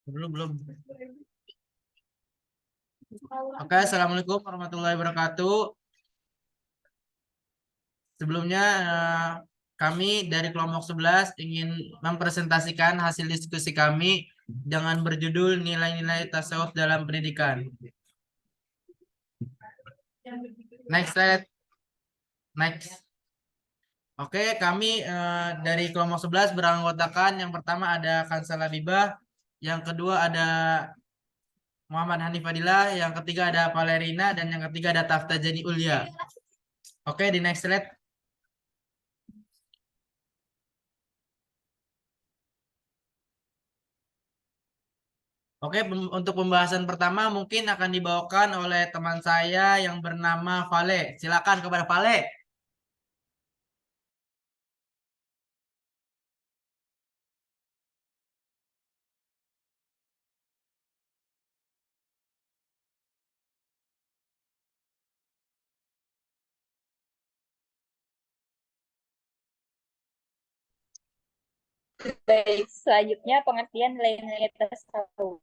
Belum. Oke, assalamualaikum warahmatullahi wabarakatuh. Sebelumnya kami dari kelompok 11 ingin mempresentasikan hasil diskusi kami dengan berjudul nilai-nilai tasawuf dalam pendidikan. Next slide. Next. Oke, kami dari kelompok 11 beranggotakan yang pertama ada Kansal Habibah, yang kedua ada Muhammad Hanif Fadilah, yang ketiga ada Valerina, dan yang ketiga ada Tafta Jani Ulya. Oke, di next slide. Oke, untuk pembahasan pertama mungkin akan dibawakan oleh teman saya yang bernama Vale. Silakan kepada Vale. Baik, selanjutnya pengertian nilai-nilai tasawuf.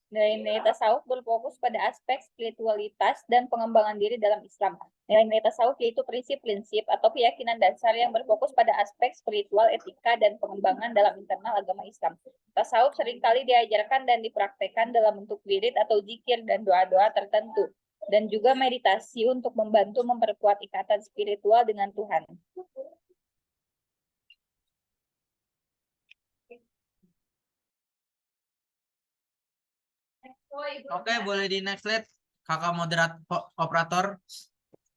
Nilai-nilai tasawuf berfokus pada aspek spiritualitas dan pengembangan diri dalam Islam. Nilai-nilai tasawuf yaitu prinsip-prinsip atau keyakinan dasar yang berfokus pada aspek spiritual, etika, dan pengembangan dalam internal agama Islam. Tasawuf seringkali diajarkan dan dipraktekkan dalam bentuk wirid atau zikir dan doa-doa tertentu, dan juga meditasi untuk membantu memperkuat ikatan spiritual dengan Tuhan. Oke, boleh di next slide, kakak moderator operator.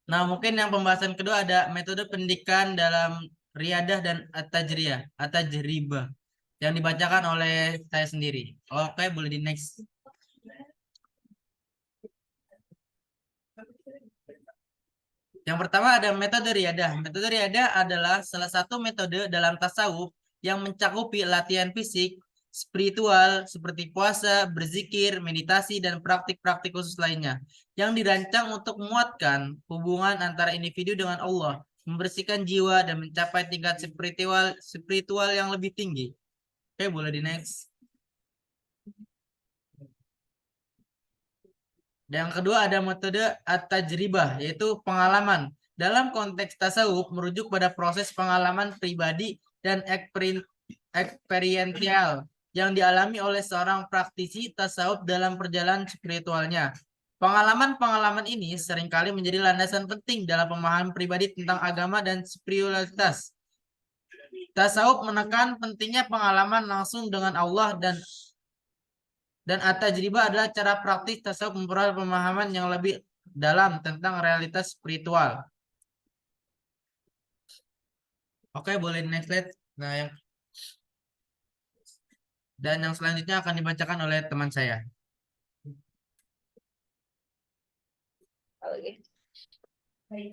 Nah, mungkin yang pembahasan kedua ada metode pendidikan dalam riadah dan at-tajribah yang dibacakan oleh saya sendiri. Oke, boleh di next. Yang pertama ada metode riadah. Metode riadah adalah salah satu metode dalam tasawuf yang mencakupi latihan fisik, spiritual seperti puasa, berzikir, meditasi, dan praktik-praktik khusus lainnya yang dirancang untuk menguatkan hubungan antara individu dengan Allah, membersihkan jiwa, dan mencapai tingkat spiritual yang lebih tinggi. Oke, boleh di next. Dan yang kedua ada metode at-tajribah, yaitu pengalaman. Dalam konteks tasawuf merujuk pada proses pengalaman pribadi dan eksperiensial yang dialami oleh seorang praktisi tasawuf dalam perjalanan spiritualnya. Pengalaman-pengalaman ini seringkali menjadi landasan penting dalam pemahaman pribadi tentang agama dan spiritualitas. Tasawuf menekan pentingnya pengalaman langsung dengan Allah dan at-tajribah adalah cara praktis tasawuf memperoleh pemahaman yang lebih dalam tentang realitas spiritual. Oke, boleh next slide. Nah, yang selanjutnya akan dibacakan oleh teman saya.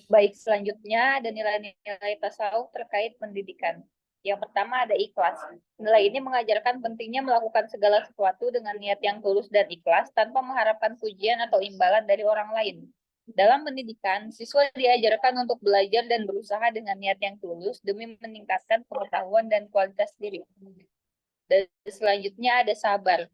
Baik, selanjutnya ada nilai-nilai tasawuf terkait pendidikan. Yang pertama ada ikhlas. Nilai ini mengajarkan pentingnya melakukan segala sesuatu dengan niat yang tulus dan ikhlas tanpa mengharapkan pujian atau imbalan dari orang lain. Dalam pendidikan, siswa diajarkan untuk belajar dan berusaha dengan niat yang tulus demi meningkatkan pengetahuan dan kualitas diri. Dan selanjutnya ada sabar.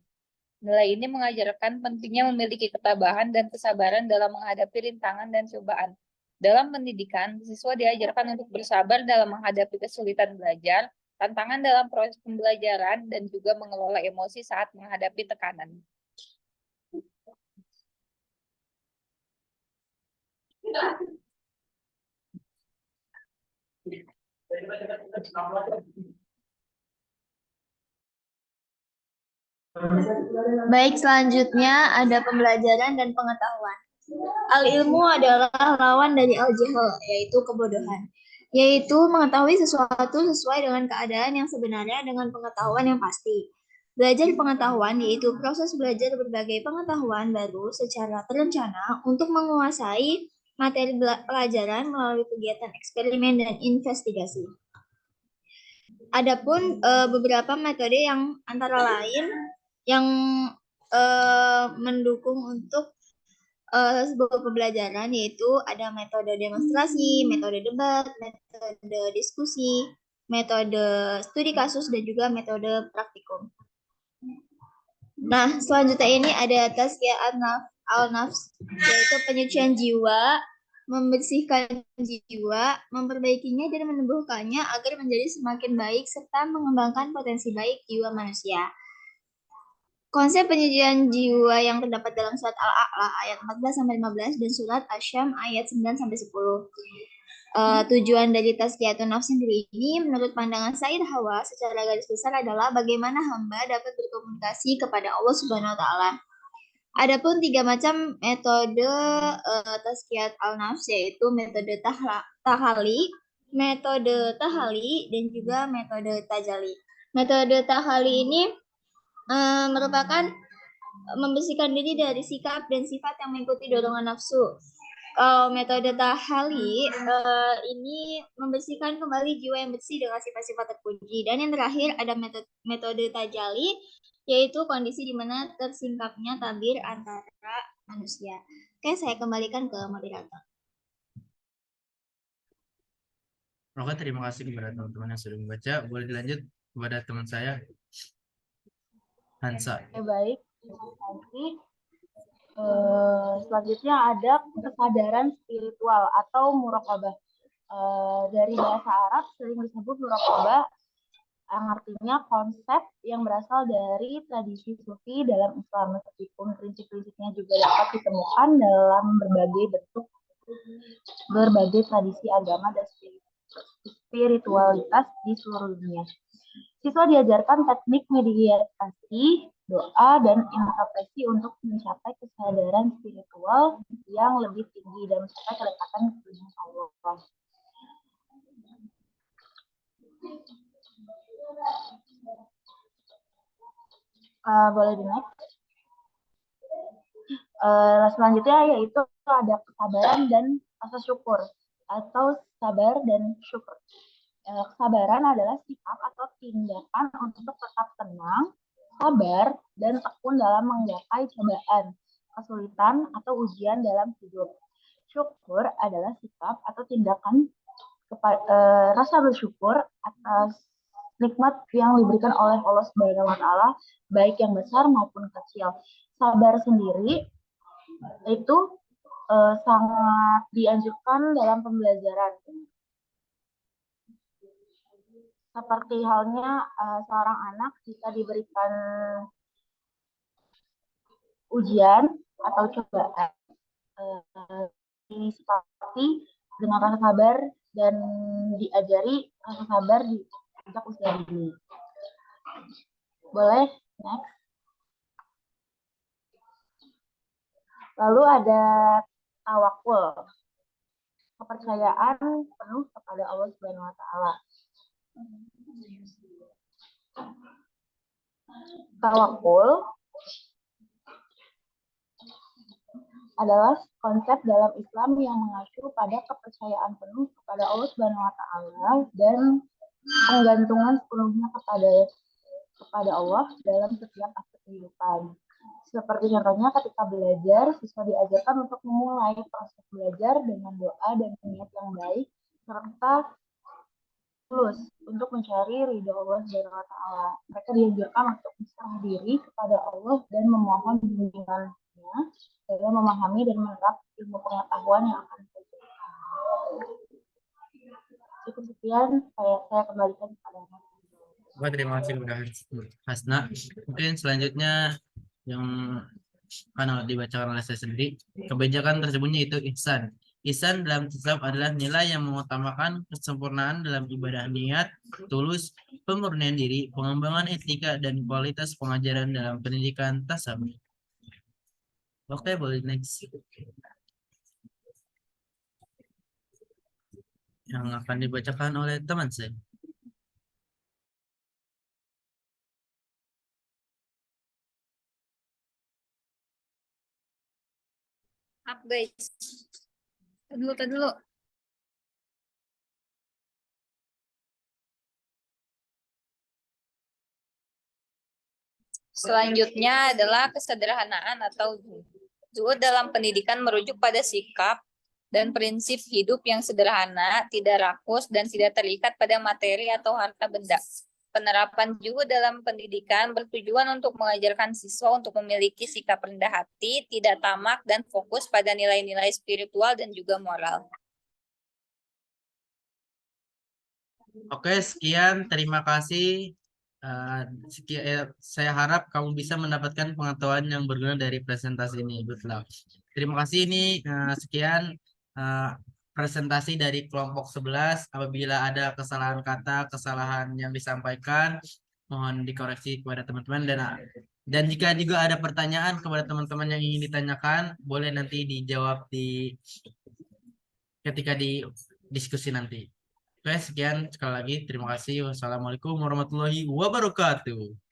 Nilai ini mengajarkan pentingnya memiliki ketabahan dan kesabaran dalam menghadapi rintangan dan cobaan. Dalam pendidikan, siswa diajarkan untuk bersabar dalam menghadapi kesulitan belajar, tantangan dalam proses pembelajaran, dan juga mengelola emosi saat menghadapi tekanan. Baik, selanjutnya ada pembelajaran dan pengetahuan. Al-ilmu adalah lawan dari al-jahl, yaitu kebodohan. Yaitu mengetahui sesuatu sesuai dengan keadaan yang sebenarnya dengan pengetahuan yang pasti. Belajar pengetahuan yaitu proses belajar berbagai pengetahuan baru secara terencana untuk menguasai materi pelajaran melalui kegiatan eksperimen dan investigasi. Adapun beberapa metode yang antara lain yang mendukung untuk sebuah pembelajaran yaitu ada metode demonstrasi, metode debat, metode diskusi, metode studi kasus, dan juga metode praktikum. Nah, selanjutnya ini ada tazkiyah al-nafs, yaitu penyucian jiwa, membersihkan jiwa, memperbaikinya dan menumbuhkannya agar menjadi semakin baik serta mengembangkan potensi baik jiwa manusia. Konsep penyucian jiwa yang terdapat dalam surat Al-A'la ayat 14-15 dan surat Asy-Syams ayat 9-10. Tujuan dari tazkiyatun nafs sendiri ini menurut pandangan Said Hawa secara garis besar adalah bagaimana hamba dapat berkomunikasi kepada Allah Subhanahu wa taala. Adapun 3 macam metode tazkiyat al-nafs yaitu metode tahali, dan juga metode tajali. Metode tahali ini merupakan membersihkan diri dari sikap dan sifat yang mengikuti dorongan nafsu. Kalau metode tahali ini membersihkan kembali jiwa yang bersih dengan sifat-sifat terpuji. Dan yang terakhir ada metode tajali, yaitu kondisi di mana tersingkapnya tabir antara manusia. Oke, saya kembalikan ke moderator. Oke, terima kasih kepada teman-teman yang sudah membaca. Boleh dilanjut kepada teman saya, Hansa. Oke, baik. Terima kasih. Selanjutnya ada kesadaran spiritual atau muraqabah. Dari bahasa Arab sering disebut muraqabah, yang artinya konsep yang berasal dari tradisi sufi dalam Islam, meskipun prinsip-prinsipnya juga dapat ditemukan dalam berbagai bentuk, berbagai tradisi agama dan spiritualitas di seluruh dunia. Siswa diajarkan teknik meditasi, doa, dan introspeksi untuk mencapai kesadaran spiritual yang lebih tinggi dan mencapai kedekatan dengan Allah. Boleh di next. Selanjutnya yaitu ada kesabaran dan rasa syukur atau sabar dan syukur. Kesabaran adalah sikap atau tindakan untuk tetap tenang, sabar, dan tekun dalam menggapai cobaan, kesulitan, atau ujian dalam hidup. Syukur adalah sikap atau tindakan rasa bersyukur atas nikmat yang diberikan oleh Allah Subhanahu wa taala, baik yang besar maupun kecil. Sabar sendiri itu sangat dianjurkan dalam pembelajaran. Seperti halnya seorang anak jika diberikan ujian atau cobaan, disikapi dengan rasa sabar dan diajari rasa sabar di sejak usia dini. Boleh next. Lalu ada tawakul, kepercayaan penuh kepada Allah Subhanahu wa taala. Tawakul adalah konsep dalam Islam yang mengacu pada kepercayaan penuh kepada Allah Subhanahu wa taala dan penggantungan sepenuhnya kepada Allah dalam setiap aspek kehidupan. Seperti contohnya ketika belajar, siswa diajarkan untuk memulai proses belajar dengan doa dan niat yang baik serta tulus untuk mencari ridho Allah Subhanahu wa taala. Mereka diajarkan untuk berserah diri kepada Allah dan memohon bimbingannya dalam memahami dan menerap ilmu pengetahuan yang akan diberikan. Cukup sekian, saya kembalikan kepada Mas. Terima kasih kepada Hasna. Mungkin selanjutnya yang akan dibacakan oleh saya sendiri. Kebijakan tersebutnya itu ihsan. Ihsan dalam tasawuf adalah nilai yang mengutamakan kesempurnaan dalam ibadah, niat, tulus, pemurnian diri, pengembangan etika, dan kualitas pengajaran dalam pendidikan tasawuf. Oke, boleh next. Yang akan dibacakan oleh teman saya. Maaf guys. Tunggu. Selanjutnya adalah kesederhanaan atau zuhud dalam pendidikan merujuk pada sikap dan prinsip hidup yang sederhana, tidak rakus, dan tidak terikat pada materi atau harta benda. Penerapan juga dalam pendidikan bertujuan untuk mengajarkan siswa untuk memiliki sikap rendah hati, tidak tamak, dan fokus pada nilai-nilai spiritual dan juga moral. Oke, sekian. Terima kasih. Saya harap kamu bisa mendapatkan pengetahuan yang berguna dari presentasi ini. Good luck. Terima kasih. Ini sekian presentasi dari kelompok 11. Apabila ada kesalahan kata, kesalahan yang disampaikan, mohon dikoreksi kepada teman-teman. Dan jika juga ada pertanyaan kepada teman-teman yang ingin ditanyakan, boleh nanti dijawab ketika di diskusi nanti. Oke, sekian sekali lagi. Terima kasih. Wassalamualaikum warahmatullahi wabarakatuh.